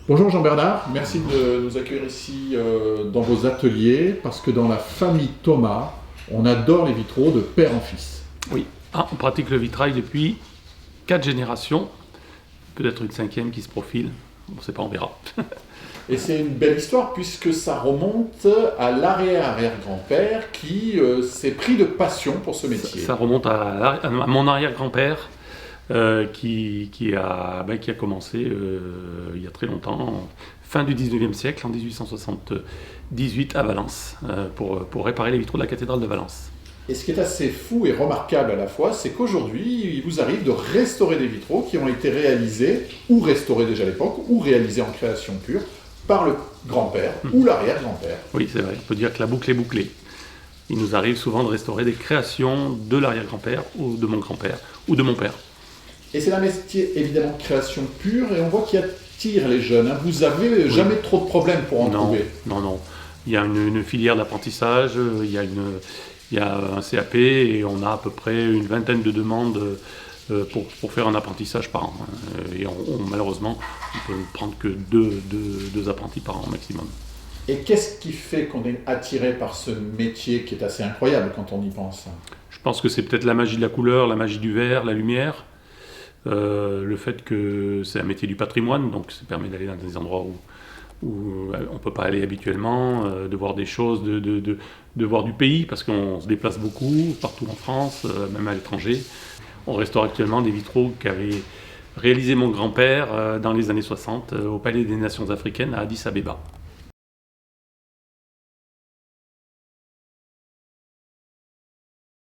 Bonjour Jean-Bernard, merci de nous accueillir ici dans vos ateliers, parce que dans la famille Thomas, on adore les vitraux de père en fils. Oui, on pratique le vitrail depuis 4 générations, peut-être une 5e qui se profile, on ne sait pas, on verra. Et c'est une belle histoire puisque ça remonte à l'arrière-arrière-grand-père qui s'est pris de passion pour ce métier. Ça remonte à mon arrière-grand-père qui a commencé il y a très longtemps, fin du 19e siècle, en 1878 à Valence, pour réparer les vitraux de la cathédrale de Valence. Et ce qui est assez fou et remarquable à la fois, c'est qu'aujourd'hui, il vous arrive de restaurer des vitraux qui ont été réalisés, ou restaurés déjà à l'époque, ou réalisés en création pure, par le grand-père ou l'arrière-grand-père. Oui, c'est vrai, on peut dire que la boucle est bouclée. Il nous arrive souvent de restaurer des créations de l'arrière-grand-père, ou de mon grand-père, ou de mon père. Et c'est un métier évidemment de création pure, et on voit qu'il attire les jeunes. Vous avez jamais trop de problèmes pour en trouver? Non. Il y a une filière d'apprentissage, il y a un CAP et on a à peu près une vingtaine de demandes pour faire un apprentissage par an. Et malheureusement, on peut prendre que deux apprentis par an maximum. Et qu'est-ce qui fait qu'on est attiré par ce métier qui est assez incroyable quand on y pense? Je pense que c'est peut-être la magie de la couleur, la magie du verre, la lumière. Le fait que c'est un métier du patrimoine, donc ça permet d'aller dans des endroits où on ne peut pas aller habituellement, de voir des choses, de voir du pays, parce qu'on se déplace beaucoup, partout en France, même à l'étranger. On restaure actuellement des vitraux qu'avait réalisé mon grand-père dans les années 60 au Palais des Nations africaines à Addis Abeba.